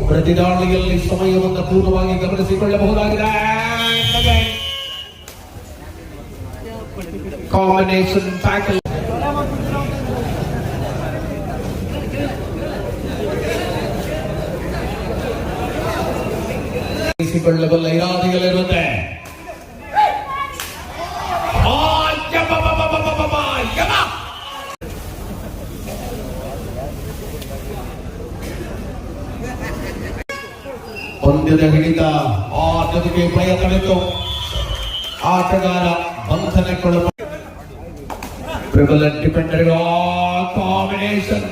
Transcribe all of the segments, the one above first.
ಪ್ರತಿದಾಳಿಯಲ್ಲಿ ಸಮಯವನ್ನು ಪೂರ್ಣವಾಗಿ ಗಮನಿಸಿಕೊಳ್ಳಬಹುದಾಗಿದೆ. Combination tackle ಕೊಳ್ಳಬಲ್ಲ ಇರಾದಿಗಳಿರುತ್ತೆ. ಪಂದ್ಯದ ಹಿಡಿತ ಆಟಕ್ಕೆ ಪ್ರಯತ್ನವಿತ್ತು. ಆಟಗಾರ ಬಂಧನಕ್ಕೊಳ್ಳ ಪ್ರಿವಲೆಂಟ್ ಡಿಫೆಂಡರ್ ಕಾಂಬಿನೇಷನ್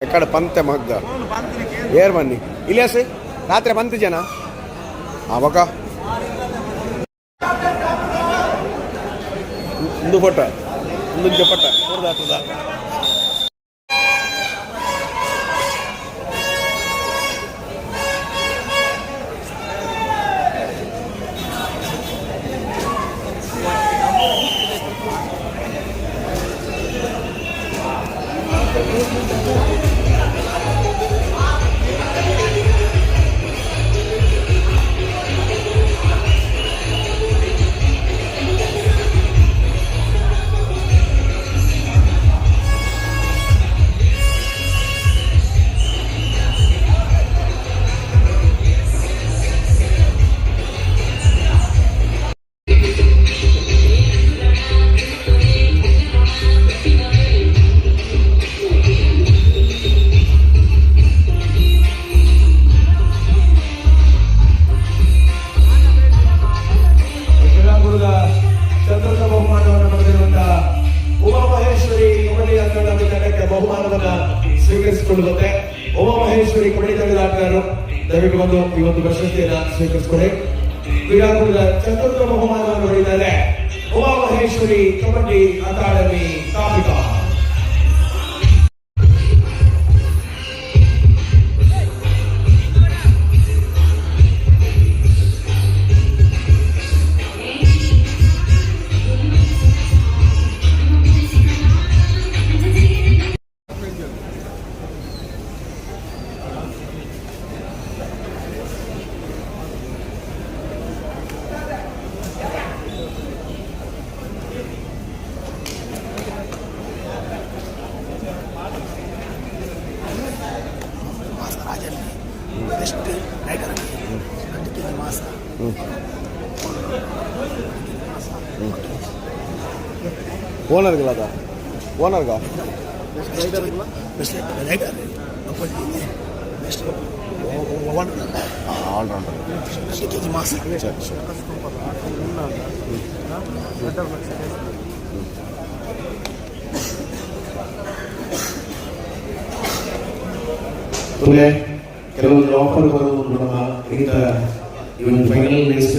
ఎక్కడ పంతే మగ్గ ఏర్ మన్ని ఇలేసి రాత్రి పంతి జన అవక ముందు పొట్ట ముందు చెప్పట్ట కూరదాటుదా ಸ್ವೀಕರಿಸಿಕೊಳ್ಳುತ್ತೆ. ಉಮಾಮಹೇಶ್ವರಿ ಕಬಡ್ಡಿ ತಂಡದ ಆಟಗಾರರು ದಯವಿಟ್ಟು ಬಂದು ಈ ಒಂದು ಪ್ರಶಸ್ತಿಯನ್ನು ಸ್ವೀಕರಿಸಿಕೊಳ್ಳಿ. ಕ್ರೀಡಾಕೂಟದ ಚತುರ್ಥ ಬಹುಮಾನವನ್ನು ಪಡೆದಿದ್ದಾರೆ ಉಮಾಮಹೇಶ್ವರಿ ಕಬಡ್ಡಿ ಅಕಾಡೆಮಿ ತಾಪಿಕಾ. ಓನರ್ಗಳದ ಓನರ್ಗ ಕೆಲವೊಂದು ಆಫರ್ ಬರೋದು ನಮ್ಮ ಈ ಒಂದು ಫೈನಲ್ ರೇಸ್.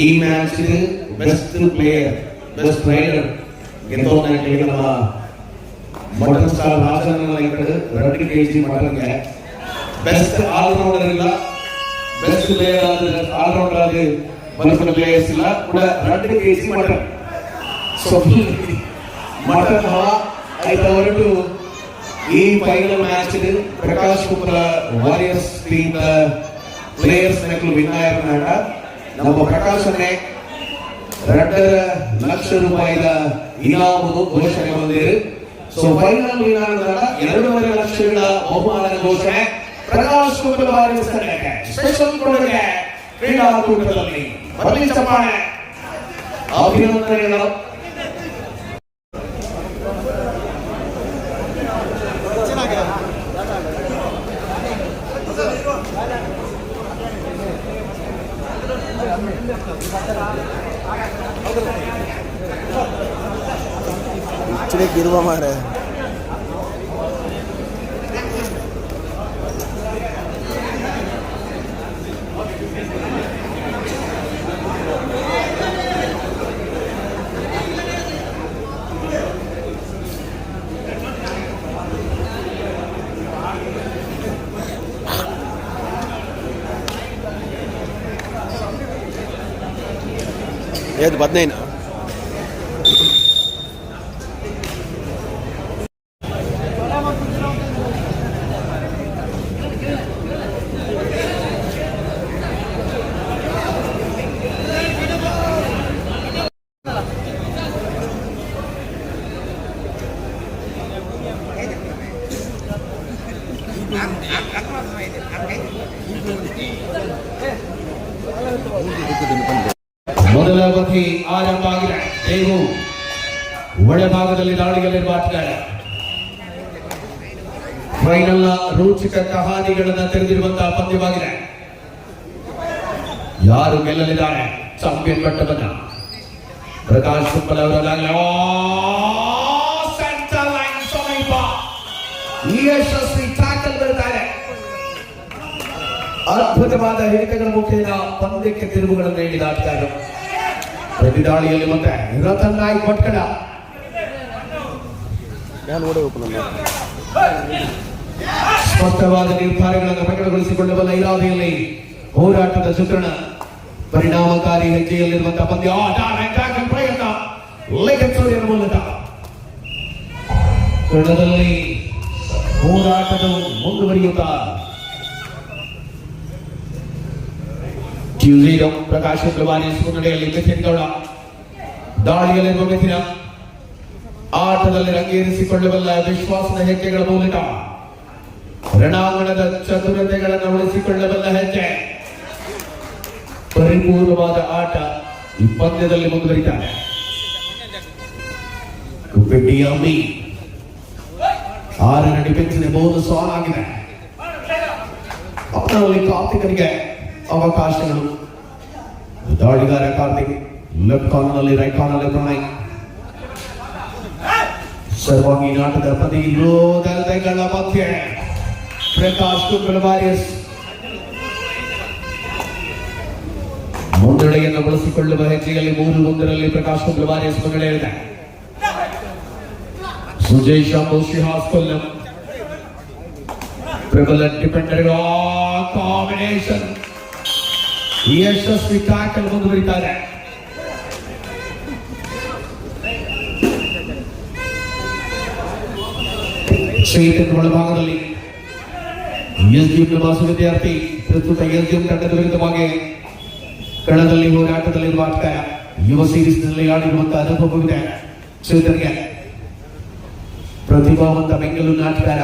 ಈ match best player best rider ಗೆದ್ದವನಾಗಿ ನಮ್ಮ ಮಟನ್ ಸ್ಟಾರ್ ರಾಜನ 2 kg ಮಟನ್ಗೆ ಬೆಸ್ಟ್ ಆಲ್ರೌಂಡರ್ ಇಲ್ಲ, ಬೆಸ್ಟ್ ಪ್ಲೇಯರ್ ಆಲ್ರೌಂಡರ್ ಆಗಿ ಬಂದ ಪ್ಲೇಯರ್ಸ್ ಇಲ್ಲ ಕೂಡ 2 kg ಮಟನ್. ಸೊ ಮಟನ್ ಆಯ್ತು ಹೊರಟು ಈ final match Prakash ಕುಂಬ್ರ warriors team players ವಿನಾಯಕನಾಡ ನಮ್ಮ ಪ್ರಕಾಶನೆ 2 ಲಕ್ಷ ರೂಪಾಯಿದ ಇನಾಮು ಘೋಷಣೆ ಬಂದಿರು. ಸೊ ಫೈನಲ್ ವಿನಾಯಕನಾಡ 2.5 ಲಕ್ಷಗಳ ಬಹುಮಾನ ಘೋಷಣೆ ಪ್ರಕಾಶ್ ಕುಂಬಳವಾರಿ ತಂಡಕ್ಕೆ ಸ್ಪೆಷಲ್ ಕೊಡುಗೆ ಕ್ರೀಡಾಕೂಟದಲ್ಲಿ ಬರಲಿ ಚಪ್ಪಾಳೆ ಅಭಿನಂದನೆಗಳು. ಗಿರುವ ಮಾರ ఏది 15 ಮೊದಲ ಅವಧಿ ಆರಂಭ ಆಗಿದೆ. ದೇವು ಒಳಭಾಗದಲ್ಲಿ ದಾಳಿಯಲ್ಲಿರುವ ಆಟಗಾರ ಫೈನಲ್ ರೋಚಕ ಕಹಾನಿಗಳನ್ನು ತೆರೆದಿರುವಂತಹ ಪಂದ್ಯವಾಗಿದೆ. ಯಾರು ಗೆಲ್ಲಲಿದ್ದಾರೆ ಚಾಂಪಿಯನ್ ಪಟ್ಟವನ್ನ? ಪ್ರಕಾಶ್ ಕುಂಬಳ ಅವರ ಸೆಂಟರ್ ಲೈನ್ ಸಮೀಪ ಯಶಸ್ವಿ ಟ್ಯಾಕಲ್ ಬರುತ್ತಾರೆ. ಅದ್ಭುತವಾದ ಹಿಡಿತಗಳ ಮುಖೇನ ಪಂದ್ಯಕ್ಕೆ ತಿರುವುಗಳನ್ನು ನೀಡಿದ ಆಟಗಾರರು. ಪ್ರತಿದಾಳಿಯಲ್ಲಿ ಮತ್ತೆ ರತನ್ ನಾಯ್ಕ್ ಭಟ್ಕಳ ಸ್ಪಷ್ಟವಾದ ನಿರ್ಧಾರಗಳನ್ನು ಪ್ರಕಟಗೊಳಿಸಿಕೊಳ್ಳಬಲ್ಲ ಇರಾದೆಯಲ್ಲಿ ಹೋರಾಟದ ಚಿತ್ರಣ. ಪರಿಣಾಮಕಾರಿ ಹೆಜ್ಜೆಯಲ್ಲಿರುವಂತಹ ಪಂದ್ಯ ಪ್ರಯತ್ನ ಲೆಗಸೂರಿಯ ಮೂಲಕ ಕಣದಲ್ಲಿ ಹೋರಾಟದ ಮುಂದುವರಿಯುತ್ತಾ ಪ್ರಕಾಶ್ ಕುಂಬಳವಾರಿ ಮುನ್ನಡೆಯಲ್ಲಿ ಮಿಥಿನ್ ಗೌಡ ದಾಳಿಯಲ್ಲಿರುವ ಮಿಥಿನ ಆಟದಲ್ಲಿ ರಂಗೇರಿಸಿಕೊಳ್ಳಬಲ್ಲ ವಿಶ್ವಾಸದ ಹೆಜ್ಜೆಗಳ ಮೂಲಕ ರಣಾಂಗಣದ ಚತುರತೆಗಳನ್ನು ಉಳಿಸಿಕೊಳ್ಳಬಲ್ಲ ಹೆಜ್ಜೆ. ಪರಿಪೂರ್ಣವಾದ ಆಟ ಈ ಪಂದ್ಯದಲ್ಲಿ ಮುಂದುವರಿತಾರೆ. ಕುಪ್ಪೆಟ್ಟಿಯಮ್ಮಿ 6ನೇ ಡಿಫೆನ್ಸ್ಗೆ ಬೋನಸ್ ಆನ್ ಆಗಿದೆ. ಅವನಲ್ಲಿ ಕಾರ್ತಿಕನಿಗೆ ಅವಕಾಶಗಳು. ದಾಳಿಗಾರ ಕಾರ್ತಿಕ್ ಲೆಫ್ಟ್ ಕಾರ್ನರ್ ನಲ್ಲಿ, ರೈಟ್ ಕಾರ್ನರ್ ನಲ್ಲಿ ಪ್ರಣಯ್. ಸರ್ವಾಂಗೀಣ ಆಟದ ಪ್ರತಿರೋಧಗಳ ಮಧ್ಯೆ ಪ್ರಕಾಶ್ ಕುಂಬಳವಾರಿ ಮುನ್ನಡೆಯನ್ನು ಬಳಸಿಕೊಳ್ಳುವ ಹೆಜ್ಜೆಯಲ್ಲಿ 3-1 ಪ್ರಕಾಶ್ ಕುಂಬಳವಾರಿ ಮುನ್ನಡೆಯಿದೆ. ಸುಜಯ್ ಶಾಂಭು ಶಿಹಾಸ್ ಕೊಲ್ಲಂ ಪ್ರಬಲ ಡಿಫೆಂಡರ್ಗಳ ಕಾಂಬಿನೇಷನ್ ಯಶಸ್ವಿ ಟ್ಯಾಕಲ್ ಮುಂದುವರಿತಾರೆ. ಚೇತನ್ ಒಳಭಾಗದಲ್ಲಿ ಎಸ್ಡಿಎಂ ನಿವಾಸ ವಿದ್ಯಾರ್ಥಿ ಪ್ರಸ್ತುತ ಎಸ್ಡಿಎಂ ತಂಡದ ವಿರುದ್ಧವಾಗಿ ಕಣದಲ್ಲಿ ಹೋರಾಟದಲ್ಲಿರುವ ಆಟಗಾರ. ಯುವ ಸೀರೀಸ್ನಲ್ಲಿ ಆಡಿರುವಂತಹ ಅನುಭವವಿದೆ ಚೇತನ್ಗೆ. ಪ್ರತಿಭಾವಂತ ಬೆಂಗಳೂರು ಆಟಗಾರ.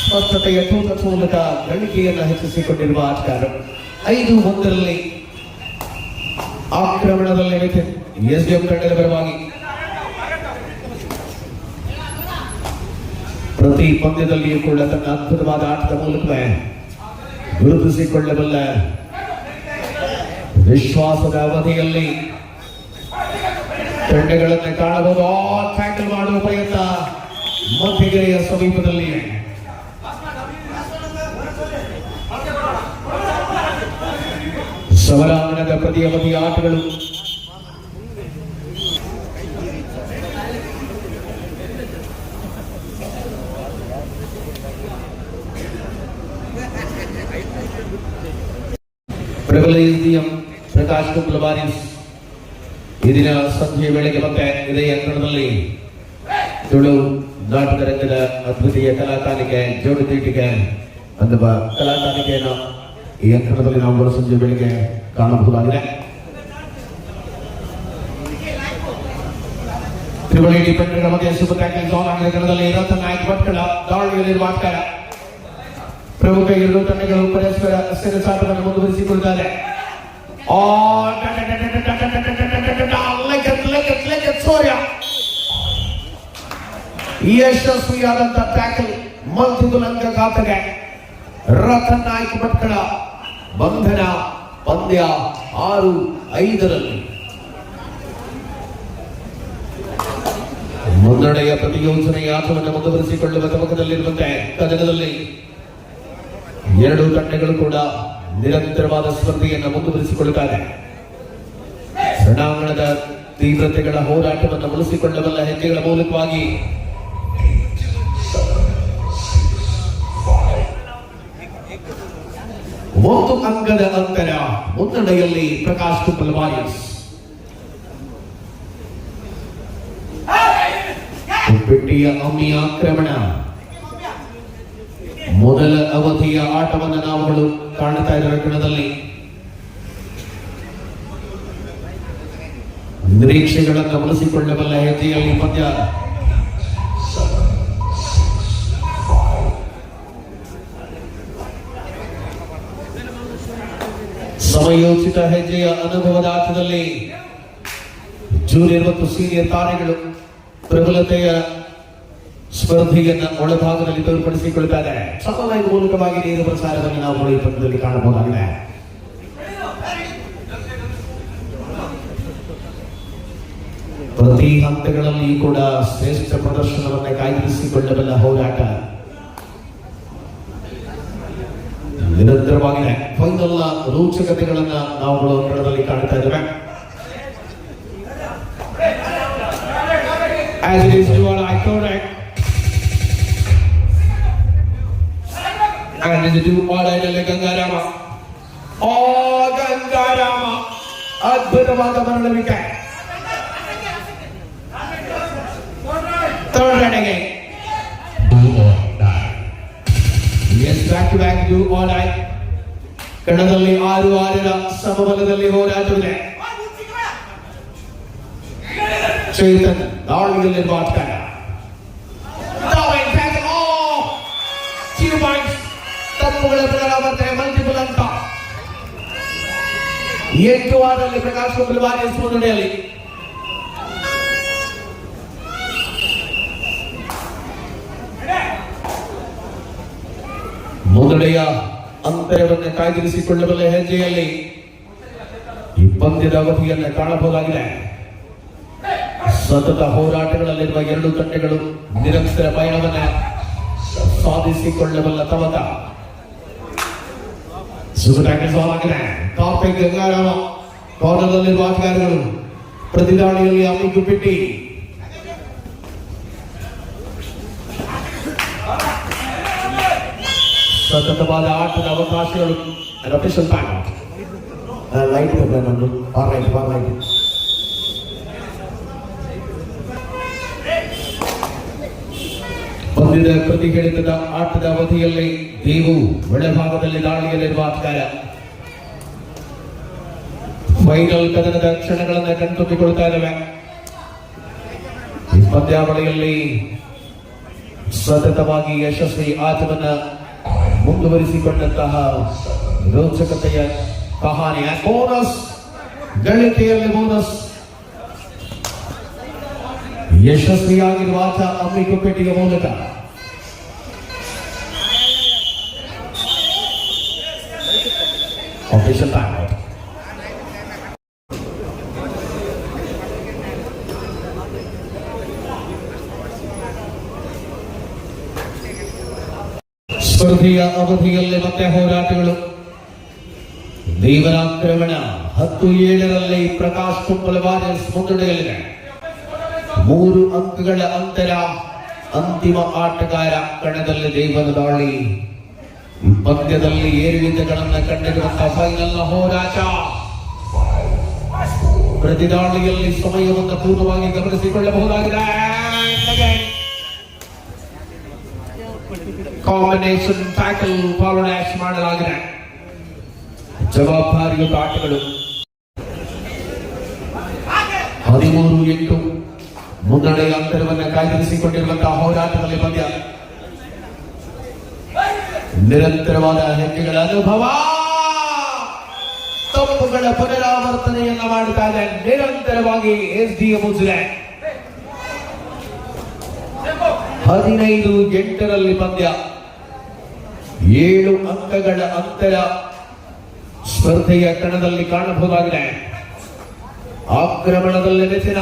ಸ್ಪಷ್ಟತೆಯ ತೂಕ ಮೂಲಕ ಗಳಿಕೆಯನ್ನು ಹೆಚ್ಚಿಸಿಕೊಂಡಿರುವ ಆಟಗಾರ. 5-1 ಆಕ್ರಮಣದಲ್ಲಿ ಎಸ್ಡಿಎಂ ತಂಡದ ಪರವಾಗಿ ಪ್ರತಿ ಪಂದ್ಯದಲ್ಲಿಯೂ ಕೂಡ ತನ್ನ ಅದ್ಭುತವಾದ ಆಟದ ಮೂಲಕವೇ ಗುರುತಿಸಿಕೊಳ್ಳಬಲ್ಲ ವಿಶ್ವಾಸದ ಅವಧಿಯಲ್ಲಿ ತಂಡಗಳನ್ನು ಕಾಣಬಹುದು. ಟ್ಯಾಕಲ್ ಮಾಡುವ ಪ್ರಯತ್ನ ಮಧ್ಯಗೆರೆಯ ಸಮೀಪದಲ್ಲಿ. ಸಮರಾಂಗಣದ ಪ್ರತಿ ಅವಧಿಯ ಆಟಗಳು ಪ್ರಬಲ ಎಸ್ಡಿಎಂ ಪ್ರಕಾಶ್ ಕುಂಬಳವಾರಿ ಈ ದಿನ ಸಂಜೆ ವೇಳೆಗೆ ಮತ್ತೆ ಇದೇ ಅಂಕಣದಲ್ಲಿ ತುಳು ನಾಟಕ ರಂಗದ ಅದ್ವಿತೀಯ ಕಲಾಕಾರಿಕೆ ಜೋಡಿತೀಟಿಗೆ ಅಥವಾ ಕಲಾಕಾರಿಕೆಯನ್ನು ಈ ಯಂತ್ರದಲ್ಲಿ ನಾವು ಸಂಜೆ ಬೆಳಿಗ್ಗೆ ಕಾಣಬಹುದಾಗಿದೆ. ತ್ರಿವಳಿ ಡಿಪೆಂಡೆಂಟ್ ಮಧ್ಯೆ ಸೂಪರ್ ಟ್ಯಾಕ್ಲಿಂಗ್ ಝೋನ್ ಆಗಿದೆ. ಕಣದಲ್ಲಿ ರತನ್ ನಾಯಕ್ ಭಟ್ಕಳ ದಾಳಿಯಲ್ಲಿರುವ ಆಟಗಾರ. ಪ್ರಮುಖ ಎರಡು ತಂಡಗಳು ಪರಸ್ಪರ ಸೆಣಸಾಟವನ್ನು ಮುಂದುವರಿಸಿಕೊಳ್ಳುತ್ತಾರೆ. ಯಶಸ್ವಿಯಾದಂತಹ ಟ್ಯಾಕಲ್ ಮಲ್ಟಿಪಲ್ ಅಂಕ ಖಾತೆಗೆ ರತನ್ ನಾಯಕ್ ಭಟ್ಕಳ ಬಂಧನ. ಪಂದ್ಯ 6-5 ಮುನ್ನಡೆಯ ಪ್ರತಿಯೋಜನೆಯ ಆಟವನ್ನು ಮುಂದುವರಿಸಿಕೊಳ್ಳುವ ತವಕದಲ್ಲಿರುವಂತೆ ಕದನದಲ್ಲಿ ಎರಡು ತಂಡಗಳು ಕೂಡ ನಿರಂತರವಾದ ಸ್ಪರ್ಧೆಯನ್ನು ಮುಂದುವರಿಸಿಕೊಳ್ಳುತ್ತಾರೆ. ರಣಾಂಗಣದ ತೀವ್ರತೆಗಳ ಹೋರಾಟವನ್ನು ಉಳಿಸಿಕೊಳ್ಳಬಲ್ಲ ಹೆಜ್ಜೆಗಳ ಮೂಲಕವಾಗಿ ಒಂದು ಅಂಕದ ಅಂತರ ಮುನ್ನಡೆಯಲ್ಲಿ ಪ್ರಕಾಶ್ ಕುಂಬಲ್ ವಾರಿಯರ್ಸ್. ಪೆಟ್ಟಿಯ ಅಮ್ಮಿ ಆಕ್ರಮಣ. ಮೊದಲ ಅವಧಿಯ ಆಟವನ್ನು ನಾವುಗಳು ಕಾಣುತ್ತಾ ಇರುವ ಕಣದಲ್ಲಿ ನಿರೀಕ್ಷೆಗಳನ್ನು ಉಳಿಸಿಕೊಳ್ಳಬಲ್ಲ ಹೆಜ್ಜೆಯಲ್ಲಿ ಪಂದ್ಯ. ಸಮಯೋಚಿತ ಹೆಜ್ಜೆಯ ಅನುಭವದ ಆಟದಲ್ಲಿ ಜೂನಿಯರ್ ಮತ್ತು ಸೀನಿಯರ್ ತಾರೆಗಳು ಪ್ರಬಲತೆಯ ಸ್ಪರ್ಧೆಯನ್ನ ಒಳಭಾಗದಲ್ಲಿ ತೋರ್ಪಡಿಸಿಕೊಳ್ಳುತ್ತಾರೆ. ಸಫಲೈನ್ ಮೂಲಕವಾಗಿ ನೇರ ಪ್ರಸಾರವನ್ನು ನಾವು ಈ ಪಂದ್ಯದಲ್ಲಿ ಕಾಣಬಹುದಾಗಿದೆ. ಪ್ರತಿ ಹಂತಗಳಲ್ಲಿ ಕೂಡ ಶ್ರೇಷ್ಠ ಪ್ರದರ್ಶನವನ್ನು ಕಾಯ್ದಿರಿಸಿಕೊಳ್ಳಬಲ್ಲ ಹೋರಾಟ ನಿರಂತರವಾಗಿದೆ. ಫೈನಲ್ ರೋಚಕತೆಗಳನ್ನ ನಾವುಗಳು ಕಣದಲ್ಲಿ ಕಾಣ್ತಾ ಇದ್ದೇವೆ. As it is dual eye correct. And it is dual eye ನಲ್ಲಿ ಗಂಗಾರಾಮ. ಗಂಗಾರಾಮ ಅದ್ಭುತವಾದ ಮರಣ ವಿಕೆಟ್. ಥರ್ಡ್ ರನ್ಗೆ yes back to back dual eye. ಕಣದಲ್ಲಿ 6-6 ಸಮಬಲದಲ್ಲಿ ಹೋರಾಟವಿದೆ. ಚೇತನ್ ದಾಳಿಯಲ್ಲಿರುವ ಆಟಗಾರ. ತಪ್ಪುಗಳ ಪುನರಾವರ್ತನೆ ಮಲ್ಟಿಪಲ್ ಅಂಕ. 8-6 ಪ್ರಕಾಶ್ ಕುಂಬಲ್ ವಾರಿಯರ್ಸ್ ಮುನ್ನಡೆಯಲ್ಲಿ. ಮುನ್ನಡೆಯ ಅಂತರವನ್ನು ಕಾಯ್ದಿರಿಸಿಕೊಳ್ಳಬಲ್ಲ ಹೆಜ್ಜೆಯಲ್ಲಿ ಈ ಪಂದ್ಯದ ಅವಧಿಯನ್ನು ಕಾಣಬಹುದಾಗಿದೆ. ಸತತ ಹೋರಾಟಗಳಲ್ಲಿರುವ ಎರಡು ತಂಡಗಳು ನಿರಂತರ ಪಯಣವನ್ನು ಸಾಧಿಸಿಕೊಳ್ಳಬಲ್ಲ ತವಕ. ಸುಖಾಗಿದೆ. ಕಾರ್ತಿಕ್ ಗಂಗಾರಾಮ ಕಾರ್ನರ್ನಲ್ಲಿರುವ ಆಟಗಾರರು ಪ್ರತಿದಾಳಿಯಲ್ಲಿ ಅಮ್ಮಿಗೂ ಬಿಟ್ಟಿ. ಸತತವಾದ ಆಟದ ಅವಕಾಶಗಳು. ರಫೇಶನ್ ಪ್ಯಾನ್ ಲೈಟ್ ಲೈಟ್ ಪಂದ್ಯದ ಪ್ರತಿಗಳಿತದ ಆಟದ ಅವಧಿಯಲ್ಲಿ ದೇವು ಒಳಭಾಗದಲ್ಲಿ ದಾಳಿಯಲ್ಲಿರುವ ಆಟಗಾರ. ಫೈನಲ್ ಕದನದ ಕ್ಷಣಗಳನ್ನು ಕಣ್ತುಂಬಿಕೊಳ್ತಾ ಇದ್ದಾವೆ. ಈ ಪಂದ್ಯಾವಳಿಯಲ್ಲಿ ಸತತವಾಗಿ ಯಶಸ್ವಿ ಆಟವನ್ನು ಮುಂದುವರಿಸಿಕೊಂಡಂತಹ ರೋಚಕತೆಯ ಕಹಾನಿಯ ಬೋನಸ್. ಗಳಿಕೆಯಲ್ಲಿ ಬೋನಸ್. ಯಶಸ್ವಿಯಾಗಿರುವ ಆಟ ಅಮ್ಮಿ ಕುಪ್ಪೆಟ್ಟಿಗೆ ಮೂಲಕ. Operation time out. ಸ್ಪರ್ಧೆಯ ಅವಧಿಯಲ್ಲಿ ಮತ್ತೆ ಹೋರಾಟಗಳು. ದೇವರಾಕ್ರಮಣ 10-7 ಪ್ರಕಾಶ್ ಕುಂಬಲ್ ವಾರಿಯರ್ಸ್ ಮುನ್ನಡೆಯಲ್ಲಿದೆ. 3 ಅಂಕಗಳ ಅಂತರ. ಅಂತಿಮ ಆಟಗಾರ ಕಣದಲ್ಲಿ ದೇವರ ದಾಳಿ. ಪಂದ್ಯದಲ್ಲಿ ಏರಿಳಿತಗಳನ್ನು ಕಂಡಿರುವಂತಹ ಫೈನಲ್ ಹೋರಾಟ. ಪ್ರತಿದಾಳಿಯಲ್ಲಿ ಸಮಯವನ್ನು ಪೂರ್ಣವಾಗಿ ಗಮನಿಸಿಕೊಳ್ಳಬಹುದಾಗಿದೆ. ಕಾಂಬಿನೇಷನ್ ಟ್ಯಾಕಲ್ ಫಾಲೋ ಡ್ಯಾಶ್ ಮಾಡಲಾಗಿದೆ. ಜವಾಬ್ದಾರಿಯುತ ಆಟಗಳು. 13-8 ಮುನ್ನಡೆಯ ಅಂತರವನ್ನು ಕಾಯ್ದಿರಿಸಿಕೊಂಡಿರುವಂತಹ ಹೋರಾಟದಲ್ಲಿ ಪಂದ್ಯ. ನಿರಂತರವಾದ ಹೆಜ್ಜೆಗಳ ಅನುಭವ, ತಪ್ಪುಗಳ ಪುನರಾವರ್ತನೆಯನ್ನ ಮಾಡುತ್ತಾ ಇದೆ ನಿರಂತರವಾಗಿ ಎಸ್ಡಿಎಂ ನ್ಯೂಜಿಲೆಂಡ್. 15-8 ಪಂದ್ಯ. 7 ಅಂಕಗಳ ಅಂತರ ಸ್ಪರ್ಧೆಯ ಕಣದಲ್ಲಿ ಕಾಣಬಹುದಾಗಿದೆ. ಆಕ್ರಮಣದಲ್ಲಿ ನೆಚ್ಚಿನ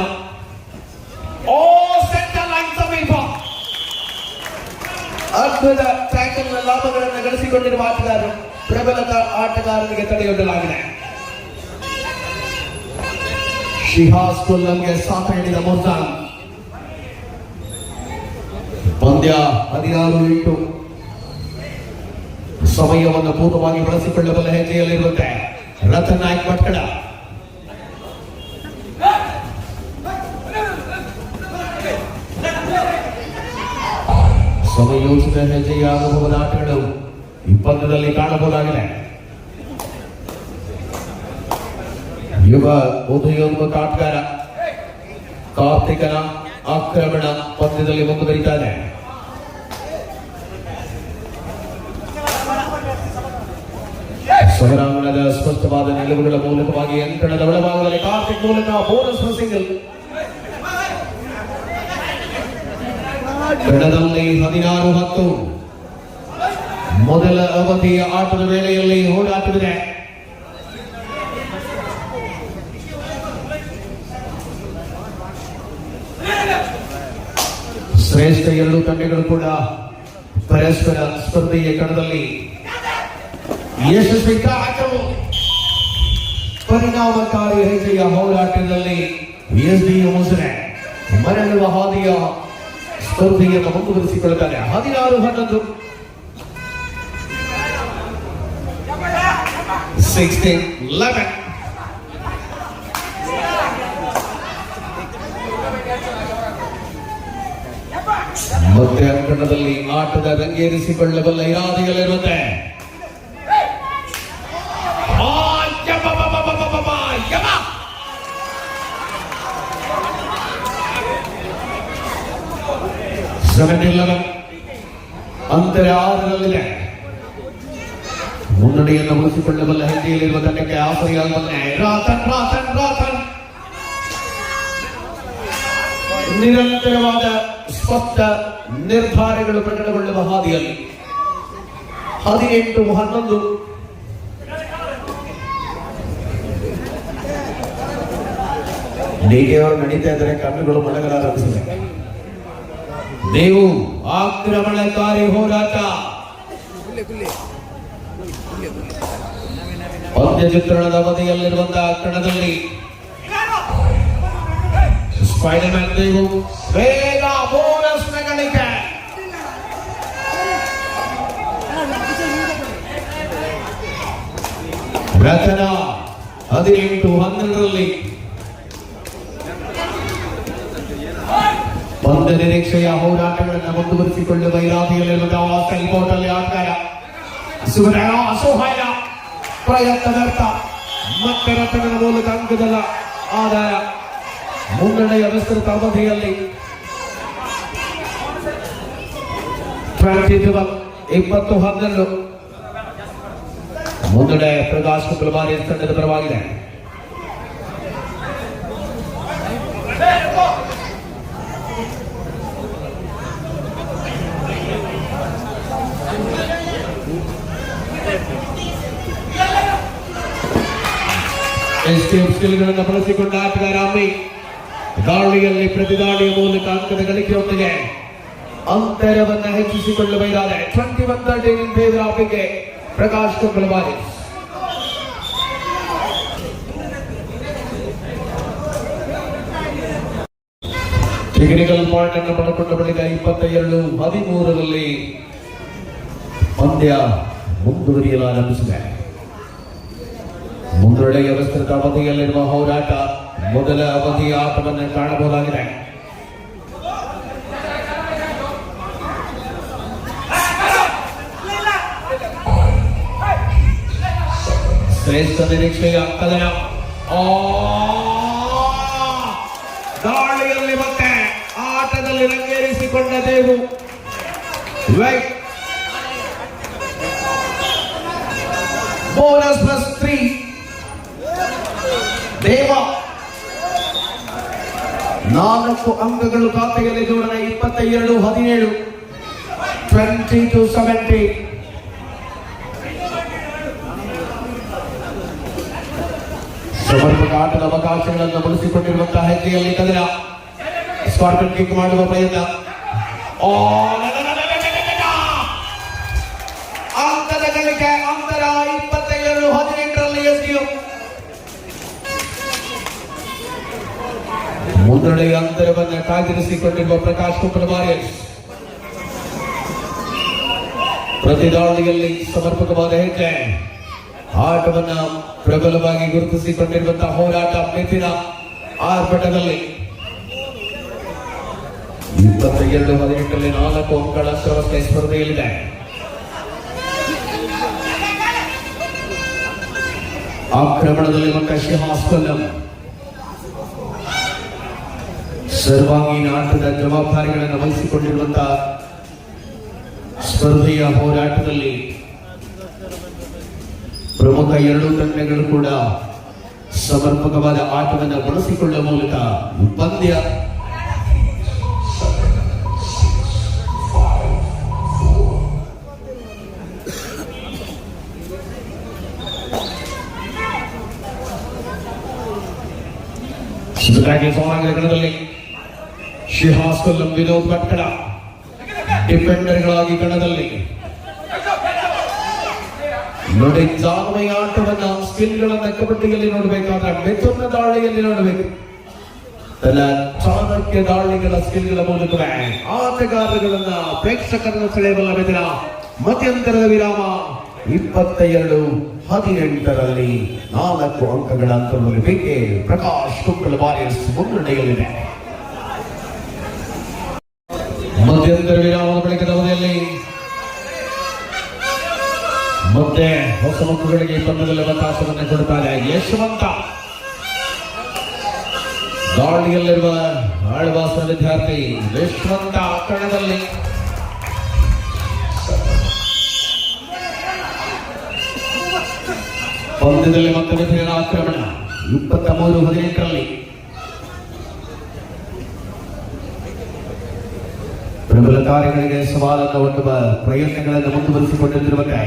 ಅದ್ಭುತ ಟ್ಯಾಕಲ್ ಲಾಭಗಳನ್ನು ಗಳಿಸಿಕೊಂಡಿರುವ ಆಟಗಾರರು ಪ್ರಬಲ ಆಟಗಾರನಿಗೆ ತಡೆಯೊಡ್ಡಲಾಗಿದೆ. ಶಿಹಾಸ್ ಕೊಲ್ಲಂಗೆ ಸಾಥ ನೀಡಿದ ಮುರ್ಜಾನ್. ಪಂದ್ಯ 16-8. ಸಮಯವನ್ನು ಪೂರ್ಣವಾಗಿ ಬಳಸಿಕೊಳ್ಳಬಲ್ಲ ಹೆಜ್ಜೆಯಲ್ಲಿರುತ್ತೆ ರತನ್ ನಾಯ್ಕ್ ಭಟ್ಕಳ. ಸಮಯೋಚಿತ ಹೆಜ್ಜೆಯ ಅನುಭವದ ಆಟಗಳು ಈ ಪಂದ್ಯದಲ್ಲಿ ಕಾಣಬಹುದಾಗಿದೆ. ಯುವ ಉದಯೋನ್ಮುಖ ಆಟಗಾರ ಕಾರ್ತಿಕನ ಆಕ್ರಮಣ ಪಂದ್ಯದಲ್ಲಿ ಮುಂದುವರಿತಾ ಇದೆ. ಸಮರಾಂಗಣದ ಸ್ಪಷ್ಟವಾದ ನಿಲುವುಗಳ ಮೂಲಕವಾಗಿ ಅಂಕಣದ ಒಳಭಾಗದಲ್ಲಿ ಕಾರ್ತಿಕ್ ಮೂಲಕ ಬೋನಸ್ ಸಿಂಗಲ್. ಕಣದಲ್ಲಿ 16-10 ಮೊದಲ ಅವಧಿಯ ಆಟದ ವೇಳೆಯಲ್ಲಿ ಹೋರಾಟವಿದೆ. ಶ್ರೇಷ್ಠ 2 ತಂಡಗಳು ಕೂಡ ಪರಸ್ಪರ ಸ್ಪರ್ಧೆಯ ಕಣದಲ್ಲಿ ಯಶಸ್ವಿ ಆಟವು ಪರಿಣಾಮಕಾರಿ ಹೆಜ್ಜೆಯ ಹೋರಾಟದಲ್ಲಿ ಎಸ್ಡಿಎಂ ನ್ಯೂಜಿಲೆಂಡ್ ಮರಳುವ ಹಾದಿಯ ಸ್ಪರ್ಧೆಯನ್ನು ಮುಂದುವರಿಸಿಕೊಳ್ಳುತ್ತಾರೆ. 16-11 16-11. ಮತ್ತೆ ಅಂಕಣದಲ್ಲಿ ಆಟದ ರಂಗೇರಿಸಿಕೊಳ್ಳಬಲ್ಲ ಇರಾದಿಗಳಿರುತ್ತೆ. ಅಂತರ 6ರಲ್ಲಿದೆ. ಮುನ್ನಡೆಯನ್ನು ಉಳಿಸಿಕೊಳ್ಳಬಲ್ಲ ಹೆಜ್ಜೆಯಲ್ಲಿರುವ ತಂಡಕ್ಕೆ ಆಸರೆಯಾಗಬಲ್ಲ ರಾತನ್ ನಿರಂತರವಾದ ಸ್ಪಷ್ಟ ನಿರ್ಧಾರಗಳು ಪ್ರಕಟಗೊಳ್ಳುವ ಹಾದಿಯಲ್ಲಿ 18-11 ಡಿಕೆಯವರು ನಡೀತಾ ಇದ್ದಾರೆ. ಕಣ್ಣುಗಳು ಮಲಗಲಾರಂಭಿಸಿದೆ. ನೀವು ಆಕ್ರಮಣಕಾರಿ ಹೋರಾಟ. ಪಂದ್ಯ ಚಿತ್ರಣದ ಅವಧಿಯಲ್ಲಿರುವಂತಹ ಕಣದಲ್ಲಿ ಸ್ಪೈಡರ್ಮ್ಯಾನ್ ನೀವು ಬೇಗ ಬೋನಸ್ ಗಳಿಕೆ. ರತನ 18-12 ಪಂದ್ಯ ನಿರೀಕ್ಷೆಯ ಹೋರಾಟಗಳನ್ನು ಮುಂದುವರಿಸಿಕೊಳ್ಳುವ ಇರಾದಿಯಲ್ಲಿರುವಂತಹ ಸೆಲ್ಬೋಟಲ್ಲಿ ಆಟಗಾರ ಅಸೋಹಾಯ ಪ್ರಯತ್ನ ವ್ಯರ್ಥ. ಮತ್ತೆ ರತನದ ಮೂಲಕ ಅಂಕದ ಆದಾಯ. ಮುನ್ನಡೆಯ ವಿಸ್ತೃತ ಅವಧಿಯಲ್ಲಿ 20-12 ಮುನ್ನಡೆ ಪ್ರಕಾಶ್ ಕುಲಬಾರಿ ತಂಡದ ಪರವಾಗಿದೆ. ಸ್ಕಿಲ್ಗಳನ್ನು ಬಳಸಿಕೊಂಡ ಆಟಗಾರ ಅಮ್ಮಿ ದಾಳಿಯಲ್ಲಿ ಪ್ರತಿದಾಳಿಯ ಮೂಲಕ ಅಂಕದ ಗಳಿಕೆಯೊಂದಿಗೆ ಅಂತರವನ್ನು ಹೆಚ್ಚಿಸಿಕೊಳ್ಳುವ ಇರಾದೆ. 21-13 in favor of ಪ್ರಕಾಶ್ ಕುಲಬಾರಿ. ಟೆಕ್ನಿಕಲ್ ಪಾಯಿಂಟ್ ಅನ್ನು ಪಡೆದುಕೊಂಡ ಬಳಿಕ 22-13 ಪಂದ್ಯ ಮುಂದುವರಿಯಲಾರಂಭಿಸಿದೆ. ಮುಂದುವರೆಯ ವಿಸ್ತೃತ ಅವಧಿಯಲ್ಲಿರುವ ಹೋರಾಟ ಮೊದಲ ಅವಧಿಯ ಆಟವನ್ನು ಕಾಣಬಹುದಾಗಿದೆ. ಶ್ರೇಷ್ಠ ನಿರೀಕ್ಷೆಯ ಕದನ. ದಾಳಿಯಲ್ಲಿ ಮತ್ತೆ ಆಟದಲ್ಲಿ ರಂಗೇರಿಸಿಕೊಂಡ ದೇವು. ಬೋನಸ್ ಪ್ಲಸ್ 3 ದೇವ 4 ಅಂಕಗಳು ಖಾತೆಯಲ್ಲಿ ಜೋಡಣೆ. 22-17, 20-17. ಸಮರ್ಪಕ ಆಟದ ಅವಕಾಶಗಳನ್ನು ಬಳಸಿಕೊಂಡಿರುವಂತಹ ಹೆಜ್ಜೆಯಲ್ಲಿ ಕದನ. ಸ್ಕಾರ್ಪಿಯನ್ ಕಿಕ್ ಮಾಡುವ ಪ್ರಯತ್ನ. ಅಂಕದ ಗಳಿಕೆ. ಅಂತರ 22-18ರಲ್ಲಿ ಎಸ್ಡಿಯು ಮುನ್ನಡೆಯ ಅಂತರವನ್ನು ಕಾಯ್ದಿರಿಸಿಕೊಂಡಿರುವ ಪ್ರಕಾಶ್ ಕುಂಪಲ ವಾರಿಯರ್ಸ್. ಪ್ರತಿ ದಾಳಿಯಲ್ಲಿ ಸಮರ್ಪಕವಾದ ಹೆಜ್ಜೆ. ಆಟವನ್ನ ಪ್ರಬಲವಾಗಿ ಗುರುತಿಸಿಕೊಂಡಿರುವಂತಹ ಹೋರಾಟ ಮೆತ್ತಿನ ಆರ್ಭಟದಲ್ಲಿ. 22-18ರಲ್ಲಿ 4 ಅಂಕಗಳ ಅಂತಾರಾಷ್ಟ್ರೀಯ ಸ್ಪರ್ಧೆಯಲ್ಲಿದೆ. ಆಕ್ರಮಣದಲ್ಲಿ ಶಿಹಾಸ್ ಕೊಲ್ಲಂ ಸರ್ವಾಂಗೀಣ ಆಟದ ಜವಾಬ್ದಾರಿಗಳನ್ನು ವಹಿಸಿಕೊಂಡಿರುವಂತಹ ಸ್ಪರ್ಧೆಯ ಹೋರಾಟದಲ್ಲಿ ಪ್ರಮುಖ 2 ತಂಡಗಳು ಕೂಡ ಸಮರ್ಪಕವಾದ ಆಟವನ್ನು ಬಳಸಿಕೊಳ್ಳುವ ಮೂಲಕ ಪಂದ್ಯ ಕಣದಲ್ಲಿ ಶಿಹಾಸ್ ಕೊಲ್ಲಂ, ವಿನೋದ್ ಭಟ್ಕಳ ಡಿಫೆಂಡರ್ಗಳಾಗಿ ಕಣದಲ್ಲಿ. ನೋಡಿ, ಜಾನ್ಮಯ ಆಟವನ್ನ ಸ್ಕಿಲ್ಗಳನ್ನ ಕಬಡ್ಡಿಯಲ್ಲಿ ನೋಡಬೇಕಾದ್ರೆ ಮೆತುನ ದಾಳಿಯಲ್ಲಿ ನೋಡಬೇಕು. ತನ್ನ ಚಾಣಕ್ಯ ದಾಳಿಗಳ ಸ್ಕಿಲ್ಗಳ ಮೂಲಕವೇ ಆಟಗಾರಗಳನ್ನ ಪ್ರೇಕ್ಷಕರನ್ನು ಸೆಳೆಯಬಲ್ಲ ಮೆದಿನ. ಮಧ್ಯಂತರದ ವಿರಾಮ. 22-18ರಲ್ಲಿ 4 ಅಂಕಗಳ ಅಂತರದಲ್ಲಿ ಬೇಕೆ ಪ್ರಕಾಶ್ ಕುಂಪಲ ವಾರಿಯರ್ಸ್ ಮುನ್ನಡೆಯಲ್ಲಿದೆ. ಮಧ್ಯಂತರ ವಿರಾಮದ ಬಳಿಕದ ಅವಧಿಯಲ್ಲಿ ಮತ್ತೆ ಹೊಸ ಮಕ್ಕಳಿಗೆ ಪಂದ್ಯದಲ್ಲಿ ಅವಕಾಶವನ್ನು ಕೊಡುತ್ತಾರೆ ಯಶವಂತ. ದಾಳಿಯಲ್ಲಿರುವ ಆಳ್ವಾಸನ ವಿದ್ಯಾರ್ಥಿ ಯಶವಂತ ಕಣದಲ್ಲಿ. ಪಂದ್ಯದಲ್ಲಿ ಮತ್ತೆ ಮೆದುಳಿನ ಆಕ್ರಮಣ. 23-18ರಲ್ಲಿ ಪ್ರಬಲ ಕಾರ್ಯಗಳಿಗೆ ಸವಾಲನ್ನು ಒಡ್ಡುವ ಪ್ರಯತ್ನಗಳನ್ನು ಮುಂದುವರಿಸಿಕೊಂಡಿರುವಂತೆ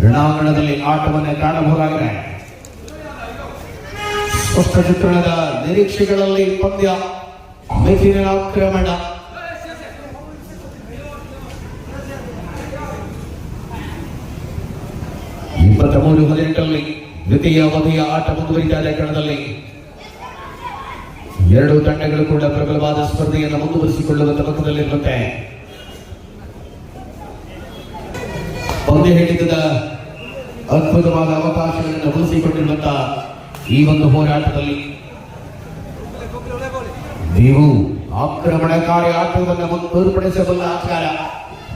ರಣಾಂಗಣದಲ್ಲಿ ಆಟವನ್ನು ಕಾಣಬಹುದಾಗಿದೆ. ಸ್ಪಷ್ಟ ಚಿತ್ರಣದ ನಿರೀಕ್ಷೆಗಳಲ್ಲಿ ಪಂದ್ಯ. ಮೆದುಳಿನ ಆಕ್ರಮಣ. ದ್ವಿತೀಯ ಅವಧಿಯ ಆಟ ಮುಂದುವರಿತಾ ಇದೆ ಕಣದಲ್ಲಿ. 2 ತಂಡಗಳು ಕೂಡ ಪ್ರಬಲವಾದ ಸ್ಪರ್ಧೆಯನ್ನು ಮುಂದುವರಿಸಿಕೊಳ್ಳುವ ತವಕದಲ್ಲಿರುವಂತೆ ಪಂದ್ಯ ಹಿಡಿತದ ಅದ್ಭುತವಾದ ಅವಕಾಶಗಳನ್ನು ಉಳಿಸಿಕೊಂಡಿರುವಂತಹ ಈ ಒಂದು ಹೋರಾಟದಲ್ಲಿ ನೀವು ಆಕ್ರಮಣಕಾರಿ ಆಟವನ್ನು ಮುಂದುವರಿಸಬಲ್ಲ ಆಕಾರ.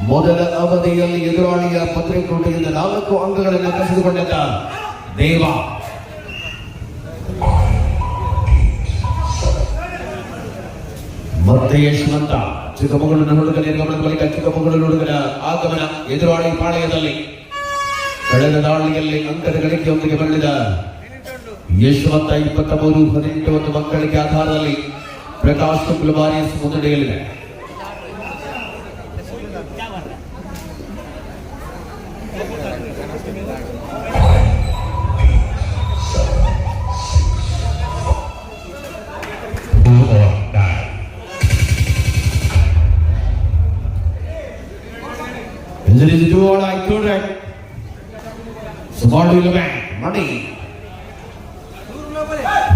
ಮೊದಲ ಅವಧಿಯಲ್ಲಿ ಎದುರಾಳಿಯ ಪತ್ರಿಕೋಟೆಯಿಂದ 4 ಅಂಕಗಳನ್ನು ಕಸಿದುಕೊಂಡಿದ್ದ ದೇವ. ಮತ್ತೆ ಯಶವಂತ. ಚಿಕ್ಕಮಗಳೂರಿನ ಹುಡುಗ ನಿರ್ಗಮನದ ಬಳಿಕ ಚಿಕ್ಕಮಗಳೂರು ಹುಡುಗನ ಆಗಮನ ಎದುರಾಳಿ ಪಾಳೆಯದಲ್ಲಿ. ಕಳೆದ ದಾಳಿಯಲ್ಲಿ ಅಂಕದ ಗಳಿಕೆಯೊಂದಿಗೆ ಬಂದಿದ್ದ ಯಶವಂತ 23-18 ಮಕ್ಕಳಿಗೆ ಆಧಾರದಲ್ಲಿ ಪ್ರಕಾಶ್ ಕುಂಪಲ ವಾರಿಯರ್ಸ್ ಮುನ್ನಡೆಯಲ್ಲಿದೆ.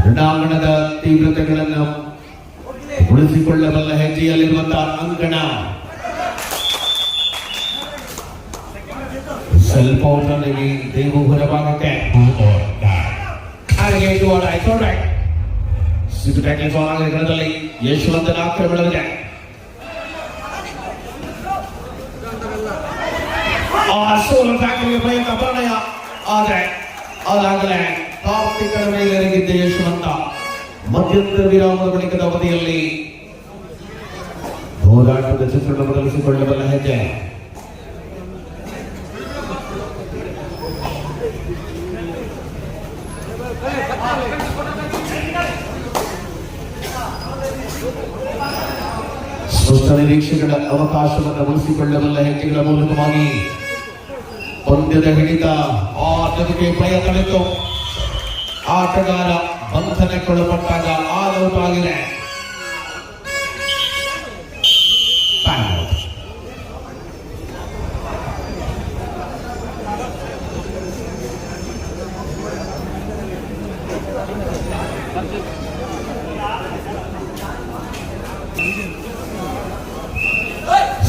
ರಣಾಂಗಣದ ತೀವ್ರತೆಗಳನ್ನು ಉಳಿಸಿಕೊಳ್ಳಬಲ್ಲ ಹೆಜ್ಜೆಯಲ್ಲಿರುವಂತಹ ಅಂಕಣ. ಸ್ವಲ್ಪ ಔಟಲ್ಲಿ ದೇವು ಹೊರಭಾಗಕ್ಕೆ ಕಣದಲ್ಲಿ ಯಶವಂತನ ಆಕ್ರಮಣವಿದೆ. ಸೋಲು ಟ್ಯಾಕಲ್ಗೆ ಪ್ರಯತ್ನ ಪ್ರಣಯ, ಆದರೆ ಅದಾಗಲೇ ಕಾರ್ತಿಕರ ಮೇಲೆ ಎರಗಿದ್ದ ಯಶವಂತ ಮಧ್ಯಂತರ ವಿರಾಮದ ಬಳಿಕದ ಅವಧಿಯಲ್ಲಿ ಹೋರಾಟದ ಚಿತ್ರಣ ಬದಲಿಸಿಕೊಳ್ಳಬಲ್ಲ ಹೆಜ್ಜೆ. ಸ್ಪಷ್ಟ ನಿರೀಕ್ಷೆಗಳ ಅವಕಾಶವನ್ನು ಉಳಿಸಿಕೊಳ್ಳಬಲ್ಲ ಹೆಜ್ಜೆಗಳ ಮೂಲಕವಾಗಿ ಪಂದ್ಯದ ಹಿಡಿತ ಆ ಜೊತೆಗೆ ಪ್ರಯತ್ನವಿತ್ತು. ಆಟಗಾರ ಬಂಧನಕ್ಕೊಳಪಟ್ಟಾಗ ಆಲ್ ಔಟ್ ಆಗಿದೆ.